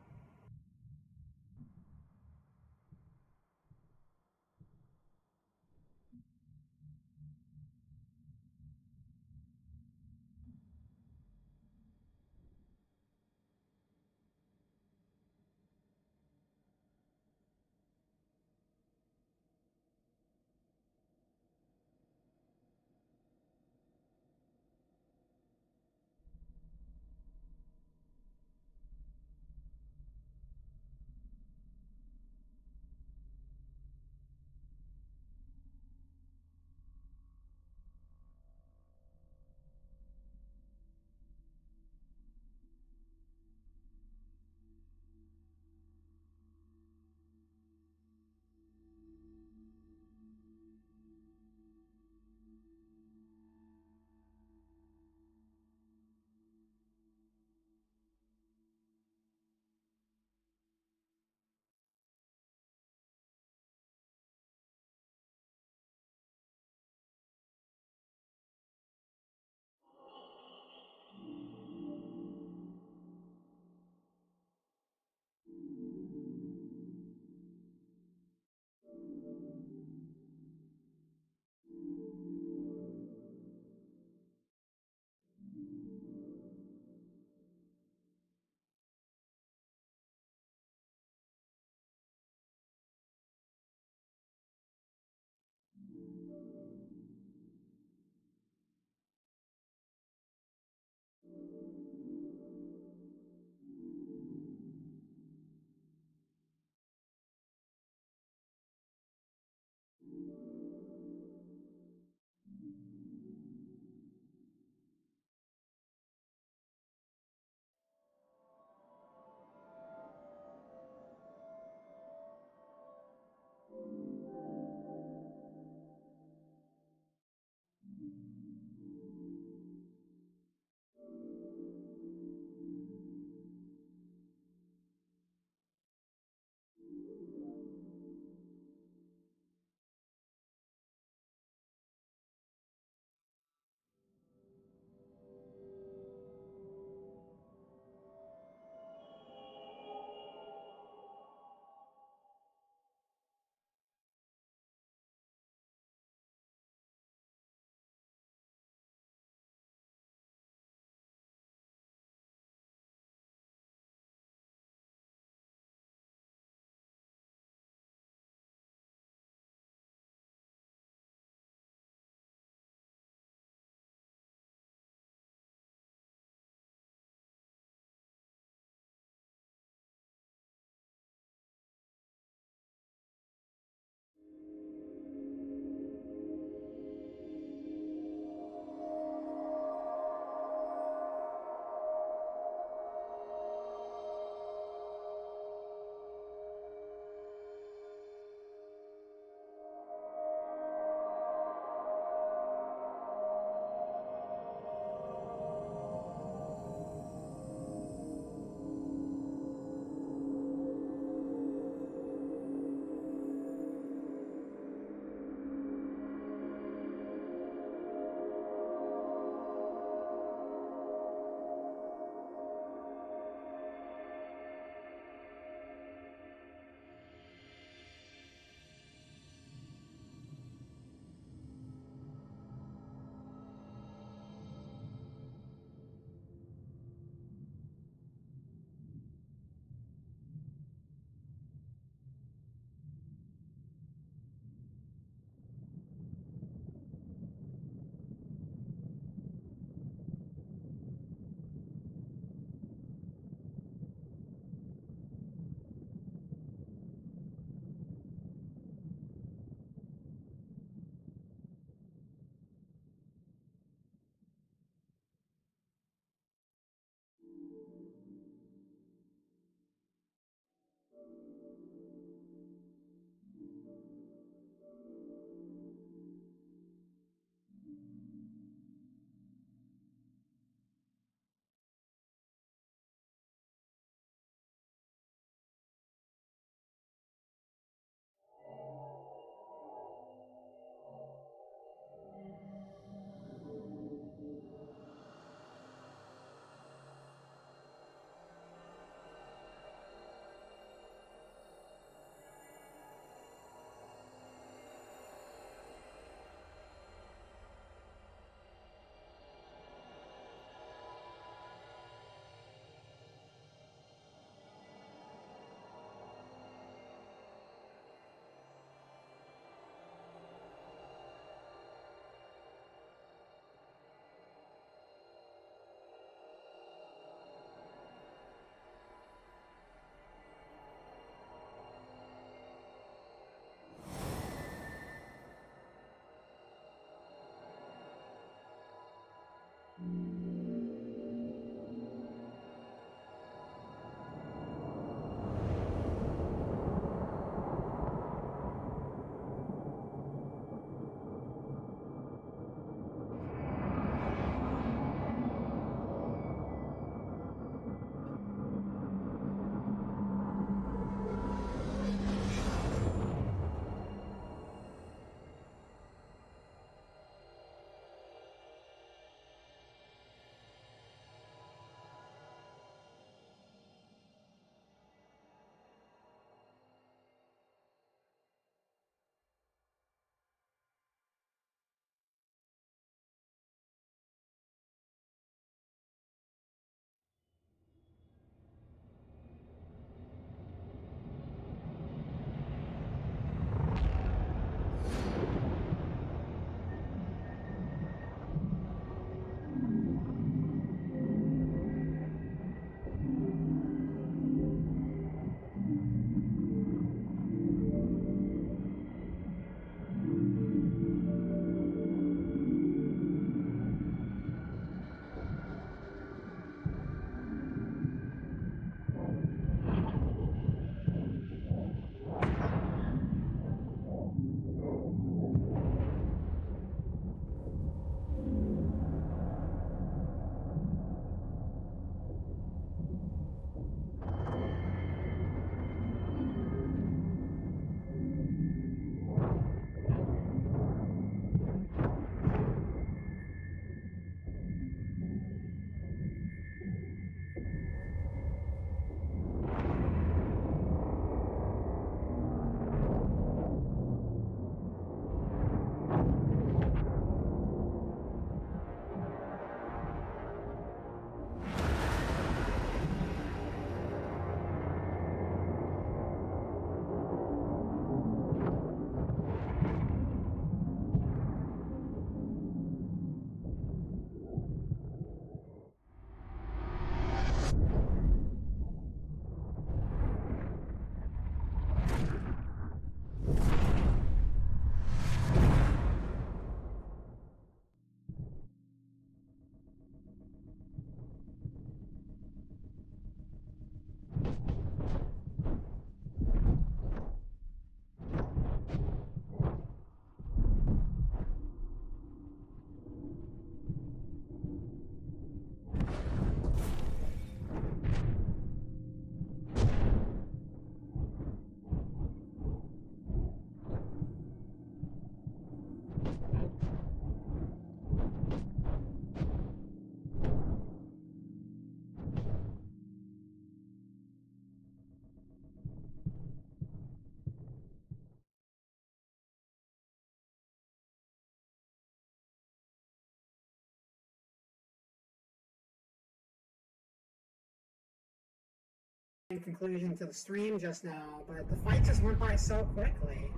conclusion to the stream just now, but the fight just went by so quickly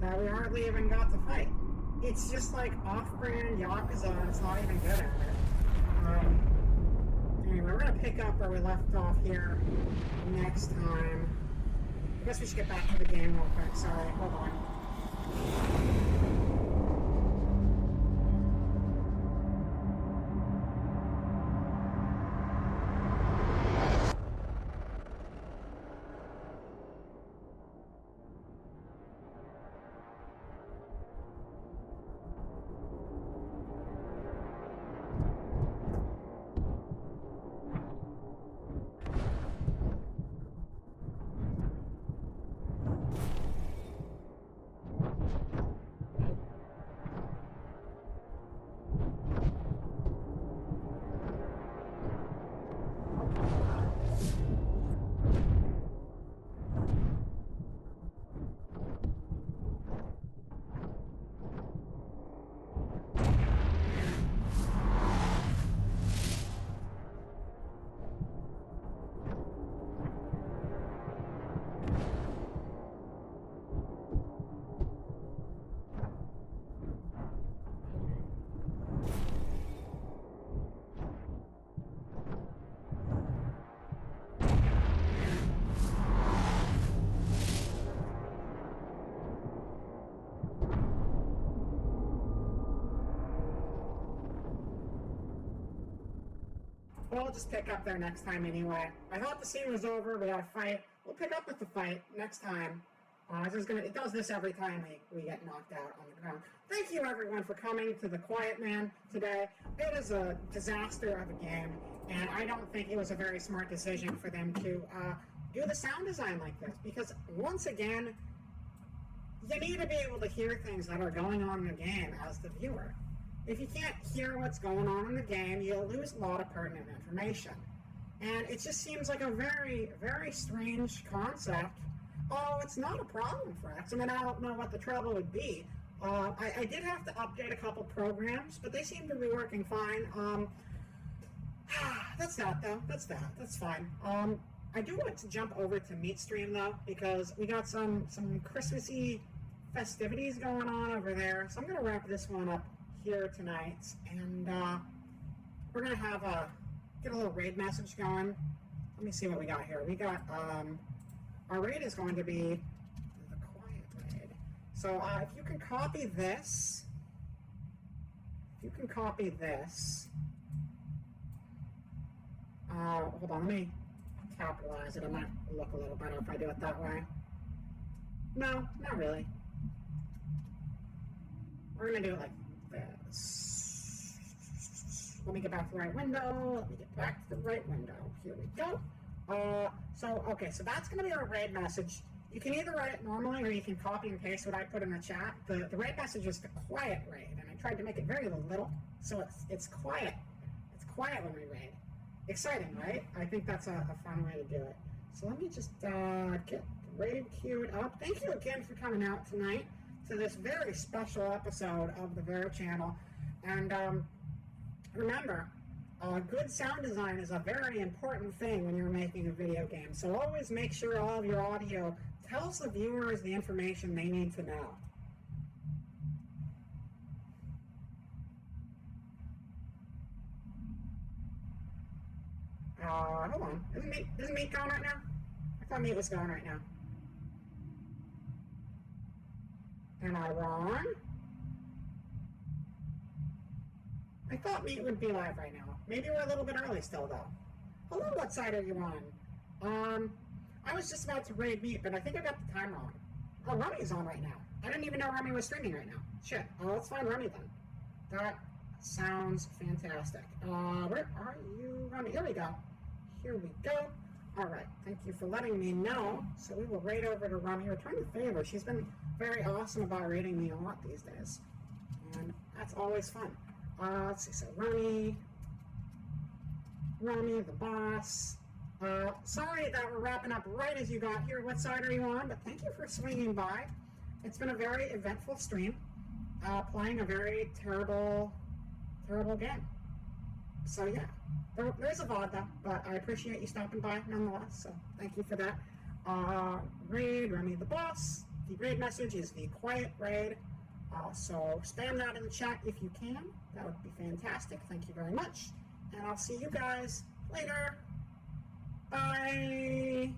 that we hardly even got to fight. It's just like off-brand Yakuza, and it's not even good at it. Anyway, we're gonna pick up where we left off here next time. I guess we should get back to the game real quick. Sorry, hold on. We'll just pick up there next time anyway. I thought the scene was over. We had a fight. We'll pick up with the fight next time. It does this every time we get knocked out on the ground. Thank you everyone for coming to the Quiet Man today. It is a disaster of a game, and I don't think it was a very smart decision for them to do the sound design like this, because once again, you need to be able to hear things that are going on in the game as the viewer. If you can't hear what's going on in the game, you'll lose a lot of pertinent information. And it just seems like a very, very strange concept. Oh, it's not a problem for X. I mean, I don't know what the trouble would be. I did have to update a couple programs, but they seem to be working fine. That's that, though. That's fine. I do want to jump over to Meat Stream, though, because we got some Christmassy festivities going on over there. So I'm going to wrap this one up here tonight, and we're gonna have get a little raid message going. Let me see what we got here. We got our raid is going to be the Quiet Raid. So if you can copy this, hold on, let me capitalize it. It might look a little better if I do it that way. No, not really. We're gonna do it like this. Let me get back to the right window. Here we go. So that's going to be our raid message. You can either write it normally or you can copy and paste what I put in the chat. The raid message is the Quiet Raid, and I tried to make it very little, so it's quiet. It's quiet when we raid. Exciting, right? I think that's a fun way to do it. So let me just get the raid queued up. Thank you again for coming out tonight to this very special episode of the Vera channel. And remember, good sound design is a very important thing when you're making a video game. So always make sure all of your audio tells the viewers the information they need to know. Hold on. Isn't Meat going right now? I thought Meat was going right now. Am I wrong? I thought Meat would be live right now. Maybe we're a little bit early still, though. Hello, what side are you on? I was just about to raid Meat, but I think I got the time wrong. Oh, Rummy's on right now. I didn't even know Rummy was streaming right now. Shit. Let's find Rummy then. That sounds fantastic. Where are you, Rummy? Here we go. Alright, thank you for letting me know. So we will raid over to Rummy. Return the favor. She's been very awesome about raiding me a lot these days. And that's always fun. Let's see, so Rummy, the boss. Sorry that we're wrapping up right as you got here. What side are you on? But thank you for swinging by. It's been a very eventful stream, playing a very terrible game. So yeah, there's a VOD though, but I appreciate you stopping by nonetheless. So thank you for that. Raid Remy the Boss. The raid message is the quiet raid. So spam that in the chat if you can. That would be fantastic. Thank you very much. And I'll see you guys later. Bye.